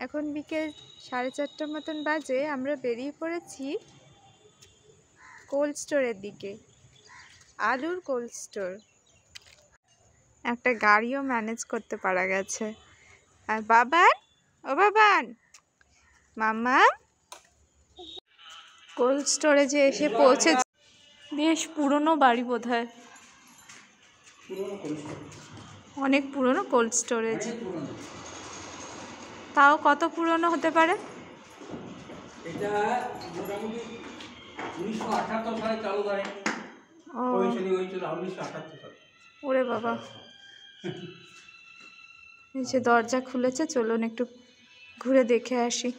এখন বিকেল 4:30 মতন বাজে। আমরা বেরিয়ে পড়েছি কোল্ড স্টোরের দিকে, আলুর কোল্ড স্টোর। একটা গাড়িও ম্যানেজ করতে পারা গেছে। আর বাবান, ও বাবান, মাম্মা কোল্ড স্টোরেজে এসে পৌঁছেছে। বেশ পুরনো বাড়ি বোধহয়, অনেক পুরনো কোল্ড স্টোরেজ। তাও কত পুরনো হতে পারে? এটা মোটামুটি 1978 সালে চালু হয়। হয়েছিল 1978 সালে। ওরে বাবা, এই যে দরজা খুলেছে, চলুন একটু ঘুরে দেখে আসি।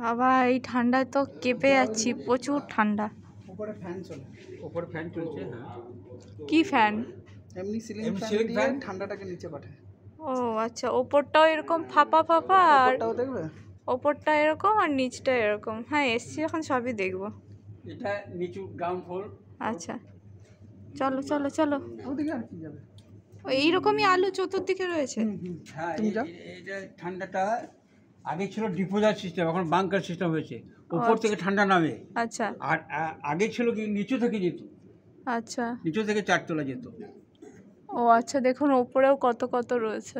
বাবা, এই ঠান্ডায় তো কেঁপে যাচ্ছি, প্রচুর ঠান্ডা। উপরে ফ্যান চলে, উপরে ফ্যান চলছে। হ্যাঁ, কি ফ্যান? এমনি সিলিং ফ্যান দিয়ে ঠান্ডাটাকে নিচে পাঠায়। ও আচ্ছা, ওপরটাও এরকম ফাঁপা ফাঁপা, আর ওপরটাও দেখবে? ওপরটা এরকম আর নিচটা এরকম। হ্যাঁ, এসছি এখন, সবই দেখবো। এটা নিচু গ্রাউন্ড ফ্লোর। আচ্ছা, চলো চলো চলো। ওদিকে আর কি যাবে? এইরকমই আলু চতুর্দিকে রয়েছে। হ্যাঁ, এটা ঠান্ডাটা আগে ছিল ডিপোজার সিস্টেম, এখন বাংকার সিস্টেম হয়েছে। উপর থেকে ঠান্ডা নামে। আচ্ছা। আর আগে ছিল কি নিচু থেকে যেত। আচ্ছা, নিচু থেকে চারতলা যেত। ও আচ্ছা, দেখুন ওপরেও কত কত রয়েছে।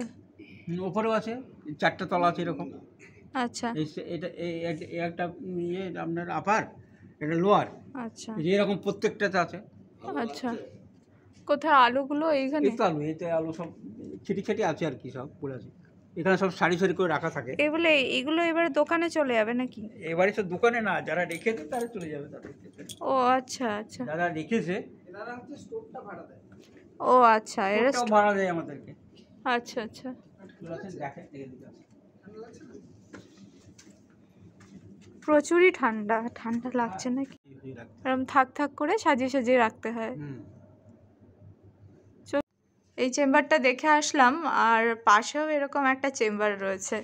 ওপরেও আছে, 4টা তলা আছে এরকম। আচ্ছা, এটা একটা ইয়ে আপনার আপার, এটা লোয়ার। আচ্ছা, এরকম প্রত্যেকটাতে আছে। আচ্ছা। কোথায় আলুগুলো? এইখানে এই তো আলু, এতে আলু সব ছিটি ছিটি আছে আর কি, সব পড়ে আছে। এখানে সব সারি সারি করে রাখা থাকে। এগুলো এবারে দোকানে চলে যাবে নাকি? এবারে তো দোকানে না, যারা রেখেছে তারা চলে যাবে তাদের। ও আচ্ছা আচ্ছা, যারা রেখেছে এনারা হচ্ছে স্টোরটা ভাড়া দেয়। ও আচ্ছা, এরা ভাড়া দেয় আমাদেরকে। আচ্ছা আচ্ছা। প্রচুরই ঠান্ডা, ঠান্ডা লাগছে নাকি? এরকম থাক থাক করে সাজিয়ে সাজিয়ে রাখতে হয়। এই চেম্বারটা দেখে আসলাম, আর পাশেও এরকম একটা চেম্বার রয়েছে।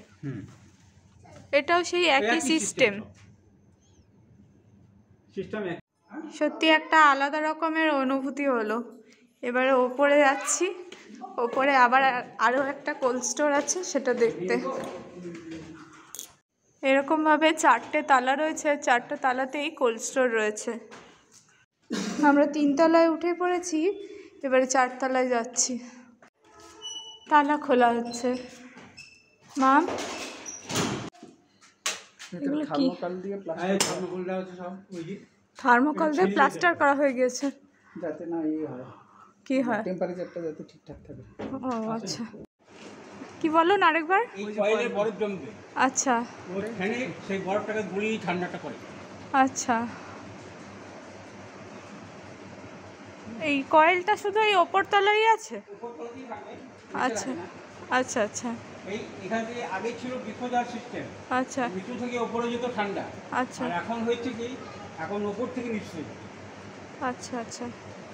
এটাও সেই একই সিস্টেম। সত্যি একটা আলাদা রকমের অনুভূতি হলো। এবারে ওপরে যাচ্ছি, ওপরে আবার আরও একটা কোল্ড স্টোর আছে, সেটা দেখতে। এরকমভাবে 4টে তালা রয়েছে, 4টে তালাতেই কোল্ড স্টোর রয়েছে। আমরা 3 তলায় উঠে পড়েছি, এবারে 4 তলায় যাচ্ছি। তালা খোলা হচ্ছে। মাম, এগুলো কি? থার্মোকল দিয়ে প্লাস্টার করা হয়ে গেছে, যাতে না ইয়ে হয়, কি হয়, টেম্পারেচারটা যাতে ঠিকঠাক থাকে। ও আচ্ছা। কি বলুন আরেকবার? এই কয়েলে বরফ জমবে। আচ্ছা, ওখানে সেই বরফটাকে গুলিয়ে ঠান্ডাটা করে। আচ্ছা। এই কয়েলটা শুধু এই ওপর তলায় আছে? আচ্ছা আচ্ছা আচ্ছা। এই এখান থেকে আগে ছিল ডিপোজার সিস্টেম। আচ্ছা, নিচু থেকে উপরে যেত ঠান্ডা। আচ্ছা, আর এখন হচ্ছে কি, এখন উপর থেকে নিচু হয়ে যায়। আচ্ছা আচ্ছা,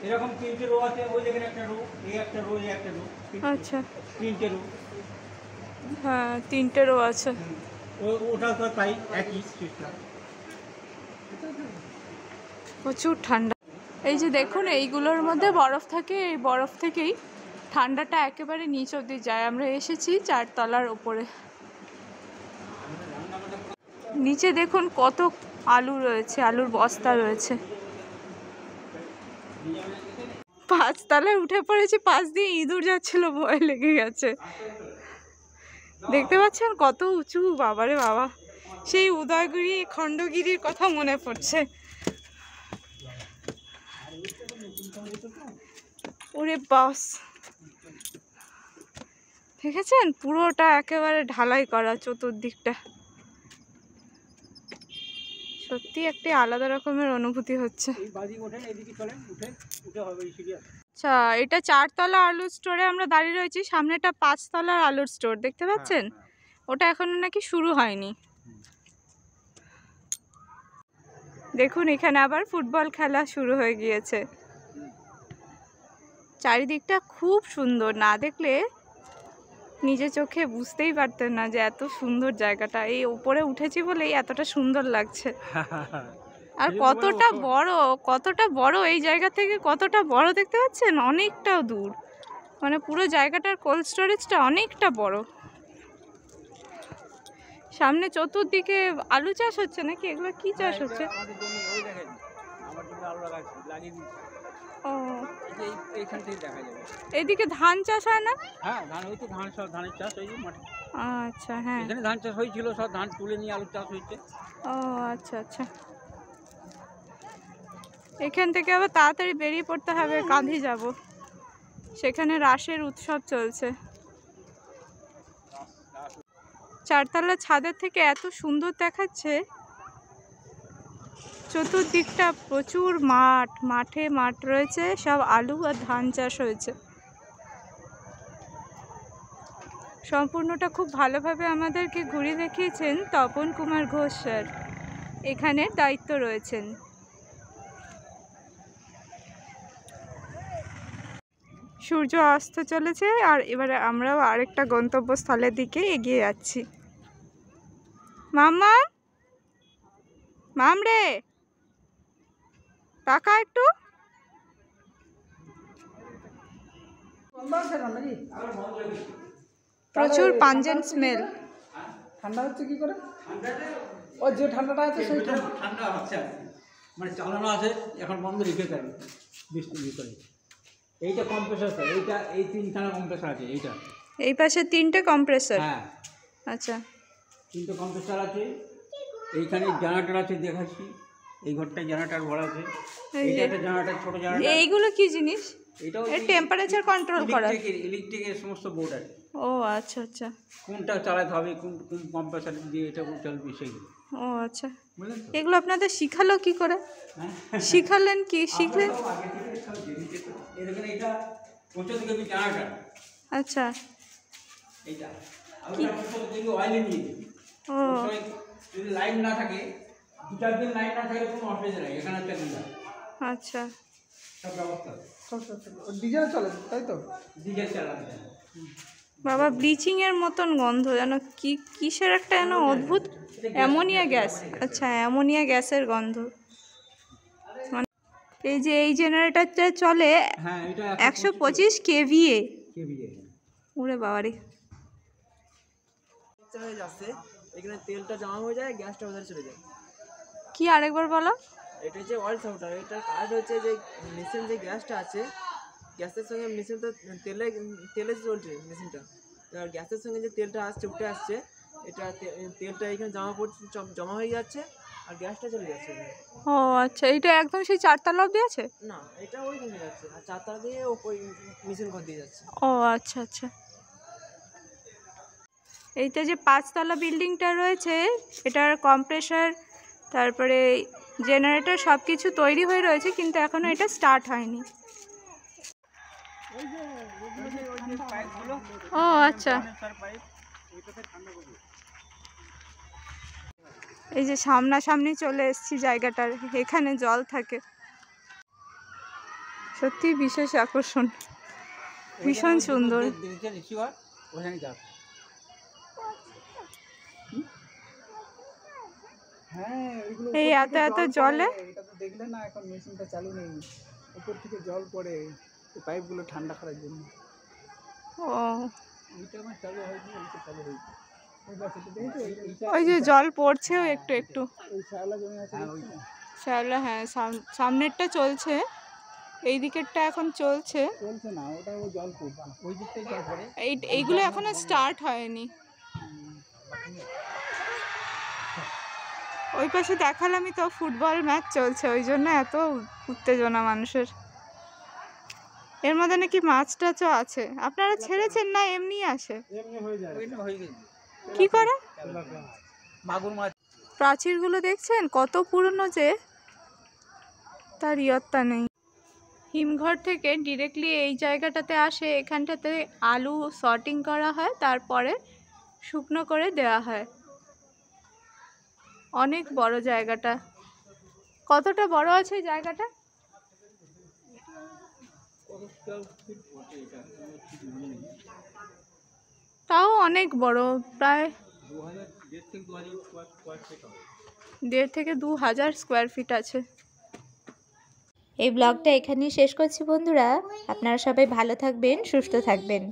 এরকম 3টে রো আছে, ওই যেখানে একটা রো, এই একটা রো, এই একটা রো। আচ্ছা। 3টে রো। হ্যাঁ, 3টে রো আছে। ওটা তো তাই একই সিস্টেম। প্রচুর ঠান্ডা। এই যে দেখুন, এইগুলোর মধ্যে বরফ থাকে, এই বরফ থেকেই ঠান্ডাটা একেবারে নিচ অবধি যায়। আমরা এসেছি 4 তলার ওপরে। নিচে দেখুন কত আলু রয়েছে, আলুর বস্তা রয়েছে। 5 তলায় উঠে পড়েছি, 5 দিয়ে ইঁদুর যাচ্ছিল, ভয় লেগে গেছে। দেখতে পাচ্ছেন কত উঁচু, বাবারে বাবা। সেই উদয়গিরি, খণ্ডগিরির কথা মনে পড়ছে। ওরে বাস, দেখেছেন পুরোটা একেবারে ঢালাই করা, চতুর্দিকটা। সত্যি একটি আলাদা রকমের অনুভূতি হচ্ছে। আচ্ছা, এটা 4 তলা আলুর স্টোরে আমরা দাঁড়িয়ে রয়েছি, সামনেটা 5 তলার আলুর স্টোর দেখতে পাচ্ছেন। ওটা এখনো নাকি শুরু হয়নি। দেখুন, এখানে আবার ফুটবল খেলা শুরু হয়ে গিয়েছে। চারিদিকটা খুব সুন্দর, না দেখলে নিজে চোখে বুঝতেই পারতেন না যে এত সুন্দর জায়গাটা। এই উপরে উঠেছি বলেই এতটা সুন্দর লাগছে। আর কতটা বড় এই জায়গা থেকে, কতটা বড় দেখতে পাচ্ছেন, অনেকটাও দূর। মানে পুরো জায়গাটার কোল্ড স্টোরেজটা অনেকটা বড়। সামনে চতুর্দিকে আলু চাষ হচ্ছে নাকি? এগুলো কি চাষ হচ্ছে? আমাদের জমি ওই দেখেন, আমার জমি আলু লাগিয়ে দিচ্ছি। ও, এই যে এইখান থেকে দেখা যাবে। এদিকে ধান চাষ হয় না? হ্যাঁ, ধান ওই তো ধান, সব ধানের চাষ ওই যে মাঠে। আচ্ছা, হ্যাঁ। এখানে ধান চাষ হয়েছিল, সব ধান তুলে নিয়ে আলু চাষ হয়েছে। ও আচ্ছা আচ্ছা। এখান থেকে আবার তাড়াতাড়ি বেরিয়ে পড়তে হবে, কাঁধি যাব, সেখানে রাসের উৎসব চলছে। চারতলা ছাদের থেকে এত সুন্দর দেখাচ্ছে, চতুর্দিকটা প্রচুর মাঠ, মাঠে মাঠ রয়েছে, সব আলু আর ধান চাষ হয়েছে। সম্পূর্ণটা খুব ভালোভাবে আমাদেরকে ঘুরিয়ে দেখিয়েছেন তপন কুমার ঘোষ স্যার, এখানের দায়িত্ব রয়েছেন। সূর্য অস্ত চলেছে আর এবারে আমরাও আরেকটা গন্তব্যস্থলের দিকে এগিয়ে যাচ্ছি। মাম্মা, মাম রে, টাকা একটু। প্রচুর পাঞ্জেন্ট স্মেল। ঠান্ডা হচ্ছে কি করে? ও যে ঠান্ডাটা আছে সেই ঠান্ডা হচ্ছে, মানে চালানো আছে, এখন বন্ধ রেখে দেয় বৃষ্টির ভিতরে। এইটা কম্প্রেসার, এইটা এই তিনখানা কম্প্রেসার আছে। এইটা এই পাশে 3টে কম্প্রেসর। হ্যাঁ, আচ্ছা, 3টে কম্প্রেসার আছে। এইখানে জেনারেটর আছে, দেখাচ্ছি। এই ঘরটায় জেনারেটর ভরা আছে। এইটা একটা জেনারেটর, ছোট জেনারেটর। এইগুলো কি জিনিস? এটাও এর টেম্পারেচার কন্ট্রোল করা। ইলেকট্রিকের সমস্ত বোর্ড আছে। ও আচ্ছা আচ্ছা। কোনটা চালাতে হবে, কোন কোন কম্প্রেসার দিয়ে এটা চলবে সেইগুলো। ও আচ্ছা, বুঝলেন তো? এগুলো আপনাদের শিখালো কি করে? হ্যাঁ, শিখালেন কি, শিখলেন? আমরা সব আগে থেকে সব জেনে যেত। এই দেখেন, এটা 25 কেবি জেনারেটর। আচ্ছা, এইটা আমি দেখি অয়েলে নিয়ে দিই। ও যদি লাইন না থাকে, 2-4 দিন লাইন না থাকে, কোনো অসুবিধা নেই। এখানে একটা দিন আচ্ছা। সব ব্যবস্থা ডিজেল চলে তাই তো? ডিজেল চালাতে। বাবা, ব্লিচিং এর মতন গন্ধ, যেন কি কিসের একটা যেন অদ্ভুত, অ্যামোনিয়া গ্যাস। আচ্ছা, অ্যামোনিয়া গ্যাসের গন্ধ। মানে এই যে এই জেনারেটরটা চলে হ্যাঁ, এটা 125 কেভিএ। কেভিএ। ওরে বাবারে। হয়ে যাচ্ছে, এখানে তেলটা জমা হয়ে যায়, গ্যাসটা ওদের চলে যায়। কি আরেকবার বলো? এটা হচ্ছে অয়েল সাউটার। এটার কাজ হচ্ছে যে মেশিন যে গ্যাসটা আছে, গ্যাসের সঙ্গে মেশিন তো তেলে চলছে মেশিনটা। এবার গ্যাসের সঙ্গে যে তেলটা আসছে, উঠে আসছে, এটা তেলটা এখানে জমা হয়ে যাচ্ছে আর গ্যাসটা চলে যাচ্ছে এখানে। ও আচ্ছা, এটা একদম সেই 4তলা অবধি আছে? না, এটা ওইখানে যাচ্ছে, আর 4 দিয়ে ওই মেশিন ঘর দিয়ে যাচ্ছে। ও আচ্ছা আচ্ছা। এইটা যে 5তলা বিল্ডিংটা রয়েছে, এটার কম্প্রেসার, তারপরে জেনারেটর সব কিছু তৈরি হয়ে রয়েছে, কিন্তু এখনো এটা স্টার্ট হয়নি। ও আচ্ছা, এই যে সামনাসামনি চলে এসেছি জায়গাটার, এখানে জল থাকে। সত্যি বিশেষ আকর্ষণ, ভীষণ সুন্দর। হ্যাঁ, ওইগুলো এই উপর এত থেকে এত জল জলে? পড়ে। এটা তো দেখলে না, এখন মেশিনটা চালু নেই, উপর থেকে জল পড়ে এই পাইপগুলো ঠান্ডা করার জন্য। ও, ওইটা আমার চালু হয়নি, ওইটা চালু হয়েছে। ওই পাশেটা দেখেছো? ওই যে জল পড়ছেও একটু একটু। ওই শ্যাওলা জমি আছে দেখছো না? শ্যাওলা, হ্যাঁ, সামনেরটা চলছে, এই দিকেরটা এখন চলছে। চলছে না, ওটা ওই জল পড়ছে, ওই দিকটাই জল পড়ে। এইগুলো এখনো স্টার্ট হয়নি। ওই পাশে দেখালামই তো, ফুটবল ম্যাচ চলছে, ওই জন্য এত উত্তেজনা মানুষের। এর মধ্যে নাকি মাছ টাছও আছে। আপনারা ছেড়েছেন না এমনি আসে? এমনি হয়ে যায়। ওইটা হয়ে গেছে। কি করে? মাগুর মাছ। প্রাচীরগুলো দেখছেন কত পুরনো যে, তার ইয়ত্তা নেই। হিমঘর থেকে ডিরেক্টলি এই জায়গাটাতে আসে, এখানটাতে আলু সর্টিং করা হয়, তারপরে শুকনো করে দেওয়া হয়। অনেক বড় জায়গাটা। কতটা বড় আছে এই জায়গাটা? তাও অনেক বড়, প্রায় 1.5 থেকে 2,000 স্কোয়ার ফিট আছে। এই ব্লগটা এখানেই শেষ করছি বন্ধুরা। আপনারা সবাই ভালো থাকবেন, সুস্থ থাকবেন।